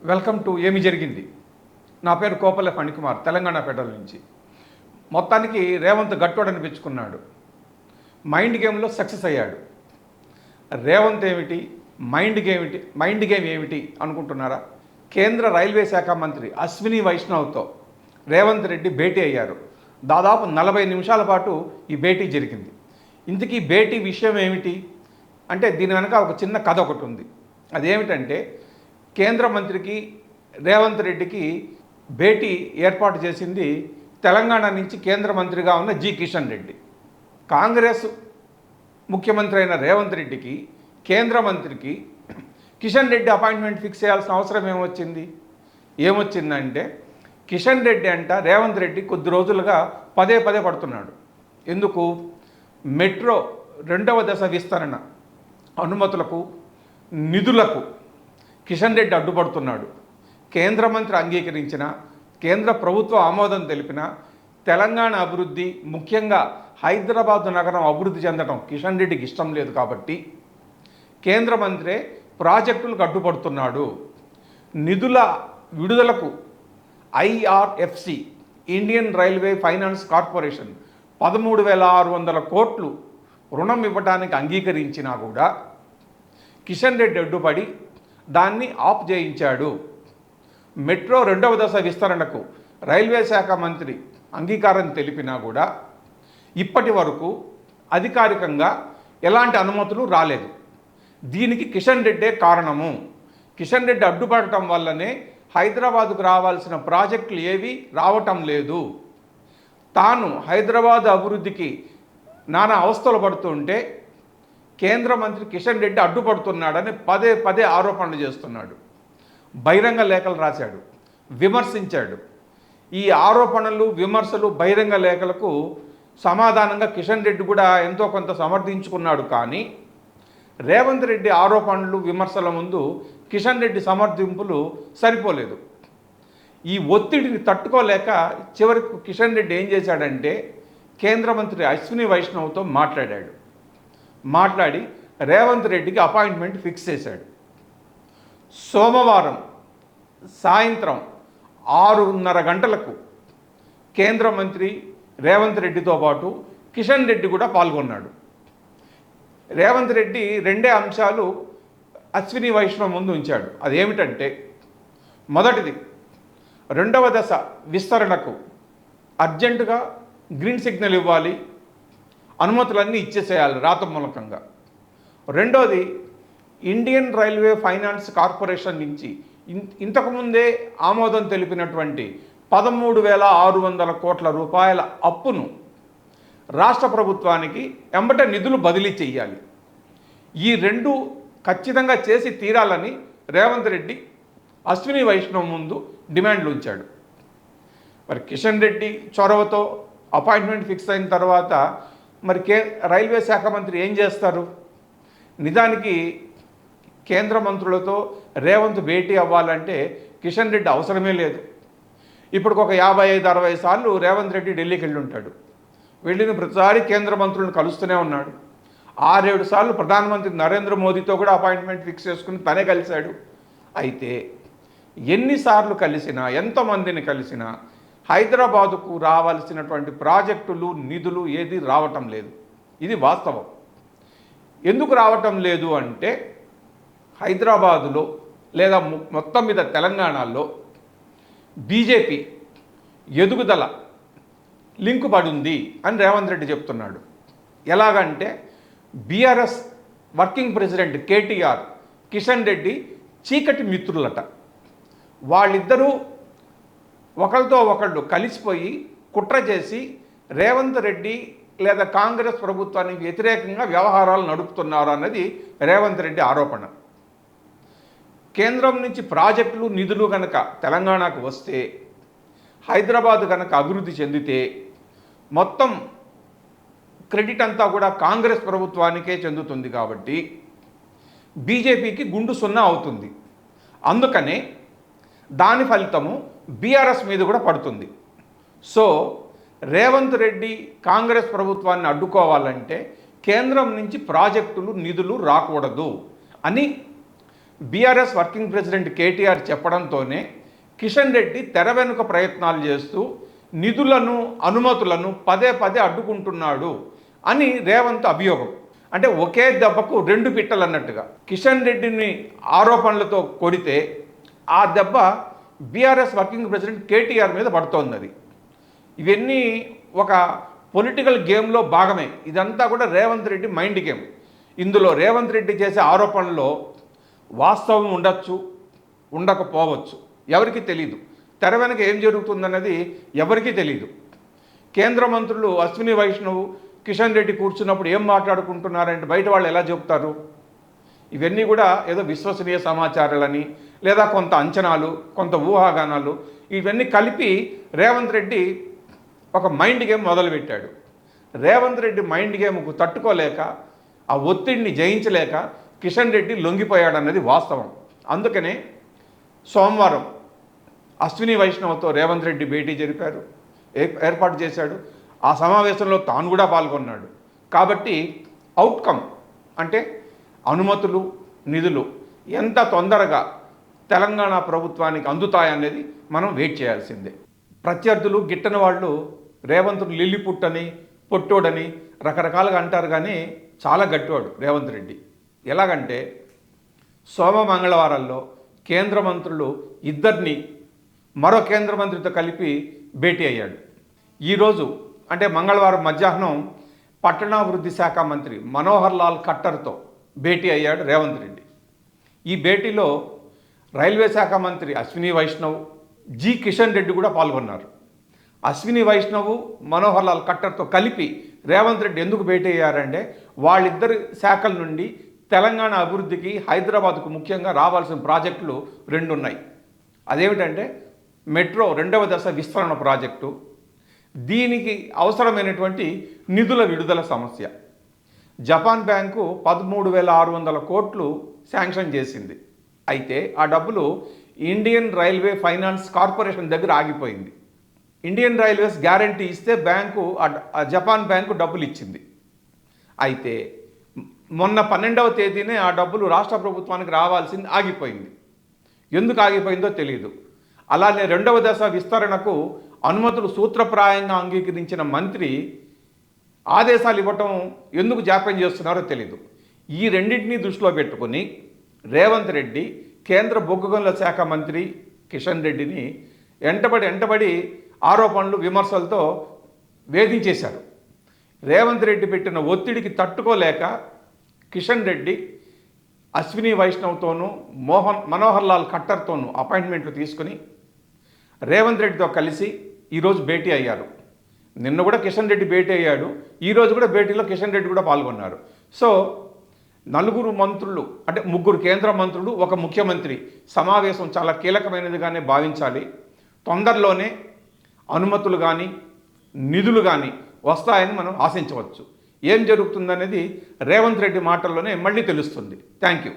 Welcome to ఏమి జరిగింది. నా పేరు కోపల్లె ఫణికుమార్, తెలంగాణ ఫెడరల్ నుంచి. మొత్తానికి రేవంత్ గట్టోడు అనిపించుకున్నాడు. మైండ్ గేమ్లో సక్సెస్ అయ్యాడు. రేవంత్ ఏమిటి, మైండ్ గేమ్ ఏమిటి అనుకుంటున్నారా? కేంద్ర రైల్వే శాఖ మంత్రి అశ్విని వైష్ణవ్తో రేవంత్ రెడ్డి భేటీ అయ్యారు. దాదాపు 40 నిమిషాల పాటు ఈ భేటీ జరిగింది. ఇంతకీ భేటీ విషయం ఏమిటి అంటే దీని వెనక ఒక చిన్న కథ ఒకటి ఉంది. అదేమిటంటే కేంద్ర మంత్రికి రేవంత్ రెడ్డికి భేటీ ఏర్పాటు చేసింది తెలంగాణ నుంచి కేంద్ర మంత్రిగా ఉన్న జి కిషన్ రెడ్డి. కాంగ్రెస్ ముఖ్యమంత్రి అయిన రేవంత్ రెడ్డికి కేంద్ర మంత్రికి కిషన్ రెడ్డి అపాయింట్మెంట్ ఫిక్స్ చేయాల్సిన అవసరం ఏమొచ్చిందంటే కిషన్ రెడ్డి అంట రేవంత్ రెడ్డి కొద్ది రోజులుగా పదే పడుతున్నాడు. ఎందుకు? మెట్రో 2వ దశ విస్తరణ అనుమతులకు, నిధులకు కిషన్ రెడ్డి అడ్డుపడుతున్నాడు. కేంద్ర మంత్రి అంగీకరించిన, కేంద్ర ప్రభుత్వ ఆమోదం తెలిపిన తెలంగాణ అభివృద్ధి, ముఖ్యంగా హైదరాబాద్ నగరం అభివృద్ధి చెందడం కిషన్ రెడ్డికి ఇష్టం లేదు. కాబట్టి కేంద్ర మంత్రే ప్రాజెక్టులకు అడ్డుపడుతున్నాడు. నిధుల విడుదలకు IRFC, Indian railway finance corporation 13,600 కోట్లు రుణం ఇవ్వడానికి అంగీకరించినా కూడా కిషన్ రెడ్డి అడ్డుపడి దాన్ని ఆఫ్ చేయించాడు. మెట్రో 2వ దశ విస్తరణకు రైల్వే శాఖ మంత్రి అంగీకారం తెలిపినా కూడా ఇప్పటి వరకు అధికారికంగా ఎలాంటి అనుమతులు రాలేదు. దీనికి కిషన్ రెడ్డే కారణము. కిషన్ రెడ్డి అడ్డుపడటం వల్లనే హైదరాబాదుకు రావాల్సిన ప్రాజెక్టులు ఏవి రావటం లేదు. తాను హైదరాబాద్ అభివృద్ధికి నానా అవస్థలు పడుతుంటే కేంద్ర మంత్రి కిషన్ రెడ్డి అడ్డుపడుతున్నాడని పదే ఆరోపణలు చేస్తున్నాడు. బహిరంగ లేఖలు రాశాడు, విమర్శించాడు. ఈ ఆరోపణలు, విమర్శలు, బహిరంగ లేఖలకు సమాధానంగా కిషన్ రెడ్డి కూడా ఎంతో కొంత సమర్థించుకున్నాడు. కానీ రేవంత్ రెడ్డి ఆరోపణలు, విమర్శల ముందు కిషన్ రెడ్డి సమర్థింపులు సరిపోలేదు. ఈ ఒత్తిడిని తట్టుకోలేక చివరికి కిషన్ రెడ్డి ఏం చేశాడంటే కేంద్ర మంత్రి అశ్విని వైష్ణవ్తో మాట్లాడి రేవంత్ రెడ్డికి అపాయింట్మెంట్ ఫిక్స్ చేశాడు. సోమవారం సాయంత్రం 6:30 గంటలకు కేంద్ర మంత్రి రేవంత్ రెడ్డితో పాటు కిషన్ రెడ్డి కూడా పాల్గొన్నాడు. రేవంత్ రెడ్డి 2 అంశాలు అశ్విని వైష్ణవ్ ముందు ఉంచాడు. అదేమిటంటే మొదటిది 2వ దశ విస్తరణకు అర్జెంటుగా గ్రీన్ సిగ్నల్ ఇవ్వాలి, అనుమతులన్నీ ఇచ్చేసేయాలి రాత మూలకంగా. రెండోది ఇండియన్ రైల్వే ఫైనాన్స్ కార్పొరేషన్ నుంచి ఇంతకుముందే ఆమోదం తెలిపినటువంటి 13,600 కోట్ల రూపాయల అప్పును రాష్ట్ర ప్రభుత్వానికి ఎంబటే నిధులు బదిలీ చేయాలి. ఈ 2 ఖచ్చితంగా చేసి తీరాలని రేవంత్ రెడ్డి అశ్విని వైష్ణవ్ ముందు డిమాండ్లు ఉంచాడు. మరి కిషన్ రెడ్డి చొరవతో అపాయింట్మెంట్ ఫిక్స్ అయిన తర్వాత మరి రైల్వే శాఖ మంత్రి ఏం చేస్తారు? నిజానికి కేంద్ర మంత్రులతో రేవంత్ భేటీ అవ్వాలంటే కిషన్ రెడ్డి అవసరమే లేదు. ఇప్పుడు ఒక 55-60 సార్లు రేవంత్ రెడ్డి ఢిల్లీకి వెళ్ళి ఉంటాడు. వెళ్ళిన ప్రతిసారి కేంద్ర మంత్రులను కలుస్తూనే ఉన్నాడు. 6-7 సార్లు ప్రధానమంత్రి నరేంద్ర మోదీతో కూడా అపాయింట్మెంట్ ఫిక్స్ చేసుకుని తనే కలిశాడు. అయితే ఎన్నిసార్లు కలిసినా, ఎంతమందిని కలిసినా హైదరాబాదుకు రావాల్సినటువంటి ప్రాజెక్టులు, నిధులు ఏది రావటం లేదు. ఇది వాస్తవం. ఎందుకు రావటం లేదు అంటే హైదరాబాదులో లేదా మొత్తం మీద తెలంగాణలో బీజేపీ ఎదుగుదల లింకు పడుంది అని రేవంత్ రెడ్డి చెప్తున్నాడు. ఎలాగంటే BRS working president KTR, Kishan Reddy చీకటి మిత్రులట. వాళ్ళిద్దరూ ఒకరితో ఒకళ్ళు కలిసిపోయి కుట్ర చేసి రేవంత్ రెడ్డి లేదా కాంగ్రెస్ ప్రభుత్వానికి వ్యతిరేకంగా వ్యవహారాలు నడుపుతున్నారు అన్నది రేవంత్ రెడ్డి ఆరోపణ. కేంద్రం నుంచి ప్రాజెక్టులు, నిధులు కనుక తెలంగాణకు వస్తే, హైదరాబాద్ కనుక అభివృద్ధి చెందితే మొత్తం క్రెడిట్ అంతా కూడా కాంగ్రెస్ ప్రభుత్వానికే చెందుతుంది. కాబట్టి బీజేపీకి గుండు సున్నా అవుతుంది. అందుకనే దాని ఫలితము బీఆర్ఎస్ మీద కూడా పడుతుంది. సో రేవంత్ రెడ్డి కాంగ్రెస్ ప్రభుత్వాన్ని అడ్డుకోవాలంటే కేంద్రం నుంచి ప్రాజెక్టులు, నిధులు రాకూడదు అని బీఆర్ఎస్ వర్కింగ్ ప్రెసిడెంట్ కేటీఆర్ చెప్పడంతోనే కిషన్ రెడ్డి తెర వెనుక ప్రయత్నాలు చేస్తూ నిధులను అనుమతులను పదే పదే అడ్డుకుంటున్నాడు అని రేవంత్ అభియోగం. అంటే ఒకే దెబ్బకు రెండు పిట్టలు అన్నట్టుగా కిషన్ రెడ్డిని ఆరోపణలతో కొడితే ఆ దెబ్బ బీఆర్ఎస్ వర్కింగ్ ప్రెసిడెంట్ కేటీఆర్ మీద పడుతోంది. అది ఇవన్నీ ఒక పొలిటికల్ గేమ్లో భాగమే. ఇదంతా కూడా రేవంత్ రెడ్డి మైండ్ గేమ్. ఇందులో రేవంత్ రెడ్డి చేసే ఆరోపణలో వాస్తవం ఉండొచ్చు, ఉండకపోవచ్చు, ఎవరికి తెలీదు. తెర వెనక ఏం జరుగుతుందన్నది ఎవరికీ తెలీదు. కేంద్ర మంత్రులు అశ్విని వైష్ణవ్, కిషన్ రెడ్డి కూర్చున్నప్పుడు ఏం మాట్లాడుకుంటున్నారంటే బయట వాళ్ళు ఎలా చెబుతారు? ఇవన్నీ కూడా ఏదో విశ్వసనీయ సమాచారాలని లేదా కొంత అంచనాలు, కొంత ఊహాగానాలు, ఇవన్నీ కలిపి రేవంత్ రెడ్డి ఒక మైండ్ గేమ్ మొదలుపెట్టాడు. రేవంత్ రెడ్డి మైండ్ గేమ్కు తట్టుకోలేక, ఆ ఒత్తిడిని జయించలేక కిషన్ రెడ్డి లొంగిపోయాడన్నది వాస్తవం. అందుకనే సోమవారం అశ్విని వైష్ణవ్తో రేవంత్ రెడ్డి భేటీ జరిపారు, ఏర్పాటు చేశాడు. ఆ సమావేశంలో తాను కూడా పాల్గొన్నాడు. కాబట్టి అవుట్కమ్ అంటే అనుమతులు, నిధులు ఎంత తొందరగా తెలంగాణ ప్రభుత్వానికి అందుతాయనేది మనం వెయిట్ చేయాల్సిందే. ప్రత్యర్థులు గిట్టని వాళ్ళు రేవంత్ను లిల్లిపుట్టని, పొట్టోడని రకరకాలుగా అంటారు, కానీ చాలా గట్టివాడు రేవంత్ రెడ్డి. ఎలాగంటే సోమ మంగళవారాల్లో కేంద్ర మంత్రులు ఇద్దరిని మరో కేంద్ర మంత్రితో కలిపి భేటీ అయ్యాడు. ఈరోజు అంటే మంగళవారం మధ్యాహ్నం పట్టణాభివృద్ధి శాఖ మంత్రి మనోహర్ లాల్ ఖట్టర్తో భేటీ అయ్యాడు రేవంత్ రెడ్డి. ఈ భేటీలో రైల్వే శాఖ మంత్రి అశ్విని వైష్ణవ్, జి కిషన్ రెడ్డి కూడా పాల్గొన్నారు. అశ్విని వైష్ణవ్, మనోహర్ లాల్ ఖట్టర్తో కలిపి రేవంత్ రెడ్డి ఎందుకు భేటీ అయ్యారంటే వాళ్ళిద్దరి శాఖల నుండి తెలంగాణ అభివృద్ధికి, హైదరాబాద్కు ముఖ్యంగా రావాల్సిన ప్రాజెక్టులు రెండు ఉన్నాయి. అదేమిటంటే మెట్రో 2వ దశ విస్తరణ ప్రాజెక్టు, దీనికి అవసరమైనటువంటి నిధుల విడుదల సమస్య. జపాన్ బ్యాంకు 13,600 కోట్లు శాంక్షన్ చేసింది. అయితే ఆ డబ్బులు ఇండియన్ రైల్వే ఫైనాన్స్ కార్పొరేషన్ దగ్గర ఆగిపోయింది. ఇండియన్ రైల్వేస్ గ్యారంటీ ఇస్తే జపాన్ బ్యాంకు డబ్బులు ఇచ్చింది. అయితే మొన్న 12వ తేదీనే ఆ డబ్బులు రాష్ట్ర ప్రభుత్వానికి రావాల్సింది ఆగిపోయింది. ఎందుకు ఆగిపోయిందో తెలియదు. అలానే 2వ దశ విస్తరణకు అనుమతులు సూత్రప్రాయంగా అంగీకరించిన మంత్రి ఆదేశాలు ఇవ్వటం ఎందుకు జాప్యం చేస్తున్నారో తెలీదు. ఈ రెండింటినీ దృష్టిలో పెట్టుకుని రేవంత్ రెడ్డి కేంద్ర బొగ్గు గనుల శాఖ మంత్రి కిషన్ రెడ్డిని వెంటబడి ఆరోపణలు, విమర్శలతో వేధించేశారు. రేవంత్ రెడ్డి పెట్టిన ఒత్తిడికి తట్టుకోలేక కిషన్ రెడ్డి అశ్విని వైష్ణవ్తోనూ మనోహర్ లాల్ ఖట్టర్తోనూ అపాయింట్మెంట్లు తీసుకుని రేవంత్ రెడ్డితో కలిసి ఈరోజు భేటీ అయ్యారు. నిన్న కూడా కిషన్ రెడ్డి భేటీ అయ్యాడు, ఈరోజు కూడా భేటీలో కిషన్ రెడ్డి కూడా పాల్గొన్నారు. సో 4 మంత్రులు అంటే 3 కేంద్ర మంత్రులు, ఒక ముఖ్యమంత్రి సమావేశం చాలా కీలకమైనదిగానే భావించాలి. తొందరలోనే అనుమతులు కానీ నిధులు కానీ వస్తాయని మనం ఆశించవచ్చు. ఏం జరుగుతుందనేది రేవంత్ రెడ్డి మాటల్లోనే మళ్ళీ తెలుస్తుంది. Thank you.